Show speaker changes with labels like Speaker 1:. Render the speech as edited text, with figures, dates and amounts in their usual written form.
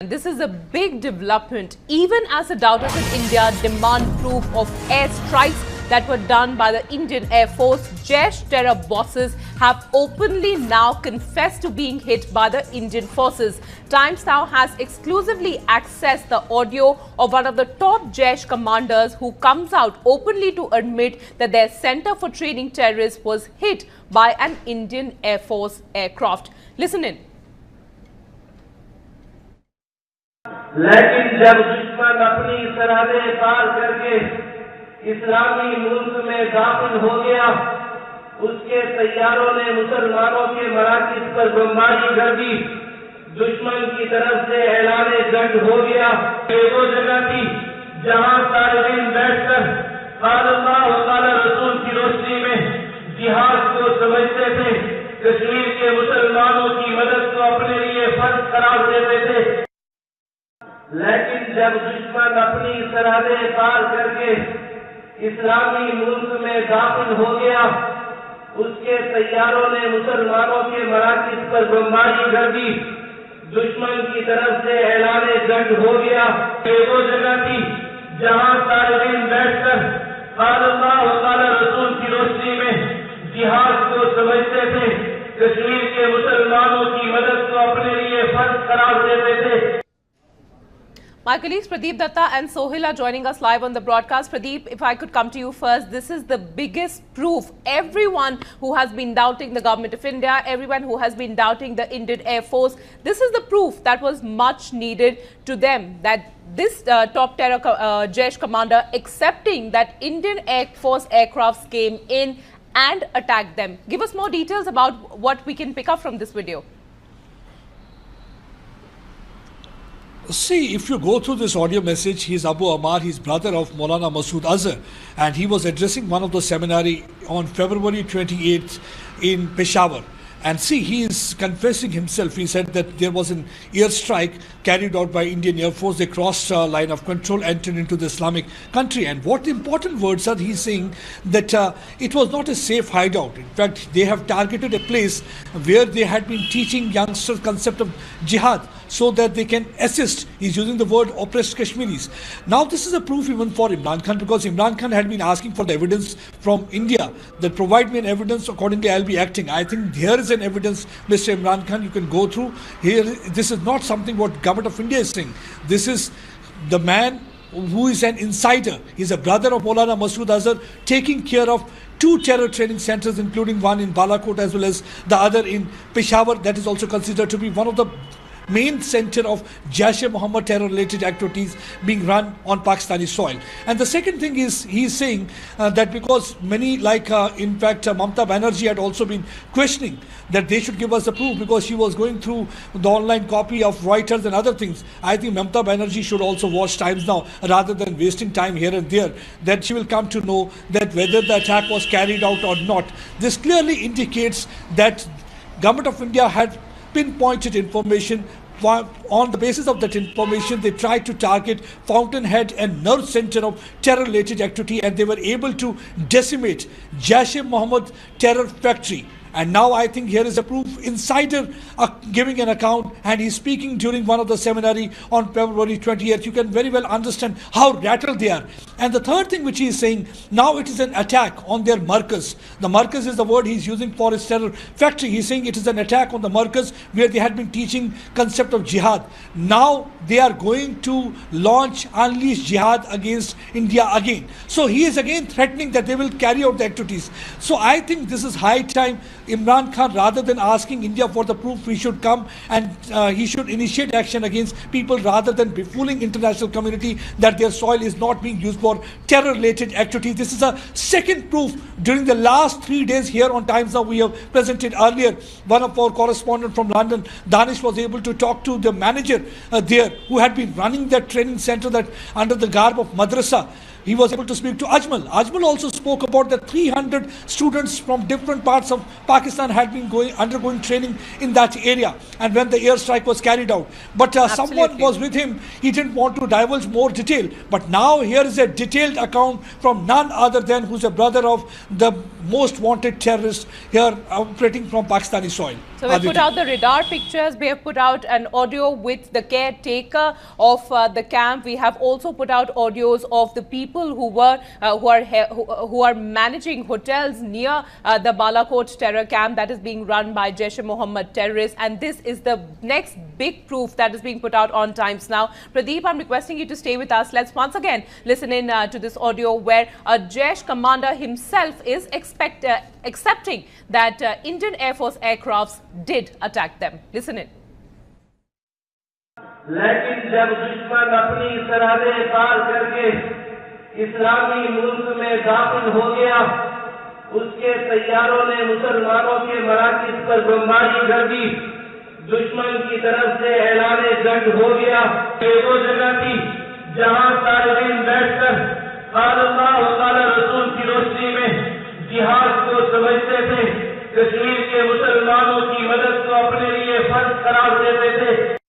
Speaker 1: This is a big development, even as the doubters in India demand proof of airstrikes that were done by the Indian Air Force. Jaish terror bosses have openly now confessed to being hit by the Indian forces. Times Now has exclusively accessed the audio of one of the top Jaish commanders who comes out openly to admit that their center for training terrorists was hit by an Indian Air Force aircraft. Listen in.
Speaker 2: लेकिन जब दुश्मन अपनी सरहदें पार करके इस्लामी मुल्क में दाखिल हो गया, उसके तैयारों ने मुसलमानों के मराकिज पर बमबारी कर दी। दुश्मन की तरफ से ऐलान जंग हो गया। ये वो जगह थी जहां तालिबान बैठकर अल्लाह व रसूल की रोशनी में जिहाद को समझते थे, कश्मीर के मुसलमानों की मदद को अपने लिए फर्ज करार देते थे। लेकिन जब दुश्मन अपनी सरहदें पार करके इस्लामी मुल्क में दाखिल हो गया, उसके तैयारों ने मुसलमानों के मराकिज पर बमबारी कर दी। दुश्मन की तरफ से ऐलान जंग हो गया। ये वो जगह थी जहां तालिबान बैठकर अल्लाह व रसूल की रोशनी में जिहाद को समझते थे, कश्मीर के मुसलमानों की मदद को अपने लिए फर्ज करार देते थे।
Speaker 1: My colleagues Pradeep Datta and Sohil are joining us live on the broadcast. Pradeep, if I could come to you first, this is the biggest proof. Everyone who has been doubting the government of India, everyone who has been doubting the Indian Air Force, this is the proof that was much needed to them, that this top terror Jaish commander accepting that Indian Air Force aircrafts came in and attacked them. Give us more details about what we can pick up from this video.
Speaker 3: See, if you go through this audio message, he's Abu Ammar, he's brother of Maulana Masood Azhar, and he was addressing one of the seminary on February 28th in Peshawar. And see, he is confessing himself. He said that there was an airstrike carried out by Indian Air Force. They crossed a line of control, entered into the Islamic country. And what important words are he saying? That it was not a safe hideout. In fact, they have targeted a place where they had been teaching youngsters concept of jihad, so that they can assist. He's using the word oppressed Kashmiris. Now this is a proof even for Imran Khan, because Imran Khan had been asking for the evidence from India, that provide me an evidence, accordingly I'll be acting. I think here is an evidence, Mr. Imran Khan, you can go through. Here, this is not something what government of India is saying. This is the man who is an insider. He's a brother of Maulana Masood Azhar, taking care of 2 terror training centers, including one in Balakot as well as the other in Peshawar, that is also considered to be one of the main center of Jaish-e-Mohammed terror-related activities being run on Pakistani soil. And the second thing is, he is saying that because many, like in fact Mamta Banerjee had also been questioning that they should give us the proof, because she was going through the online copy of Reuters and other things. I think Mamta Banerjee should also watch Times Now rather than wasting time here and there, that she will come to know that whether the attack was carried out or not. This clearly indicates that Government of India had pinpointed information. On the basis of that information, they tried to target fountainhead and nerve center of terror-related activity, and they were able to decimate Jaish-e-Mohammed terror factory. And now I think here is a proof. Insider giving an account, and he's speaking during one of the seminary on February 20th. You can very well understand how rattled they are. And the third thing which he is saying, now it is an attack on their markaz. The markaz is the word he's using for his terror factory. He's saying it is an attack on the markaz where they had been teaching concept of jihad. Now they are going to unleash jihad against India again. So he is again threatening that they will carry out the activities. So I think this is high time Imran Khan, rather than asking India for the proof, he should come and he should initiate action against people, rather than befooling international community that their soil is not being used for terror-related activities. This is a second proof. During the last 3 days here on Times Now, we have presented earlier, one of our correspondents from London, Danish, was able to talk to the manager there who had been running that training center that under the garb of madrasa. he was able to speak to Ajmal. Ajmal also spoke about the 300 students from different parts of Pakistan had been undergoing training in that area, and when the airstrike was carried out. But someone was with him. He didn't want to divulge more detail. But now here is a detailed account from none other than who's a brother of the most wanted terrorist here operating from Pakistani soil.
Speaker 1: So we put out the radar pictures. We have put out an audio with the caretaker of the camp. We have also put out audios of the people who are managing hotels near the Balakot terror camp that is being run by Jaish-e-Mohammed terrorists. And this is the next big proof that is being put out on Times Now. Pradeep, I'm requesting you to stay with us. Let's once again listen in to this audio where a Jaish commander himself is accepting that Indian Air Force aircrafts did attack them. Listen in.
Speaker 2: लेकिन जब दुश्मन अपनी सरहदें पार करके इस्लामी मुल्क में दाखिल हो गया, उसके तैयारों ने मुसलमानों के मराकिज पर बमबारी कर दी। दुश्मन की तरफ से ऐलाने जंग हो गया। ये वो जगह थी जहां तालिबान बैठकर अल्लाह और रसूल की रोशनी में जिहाद को समझते थे, कश्मीर के मुसलमानों की मदद को अपने लिए फर्ज करार देते थे।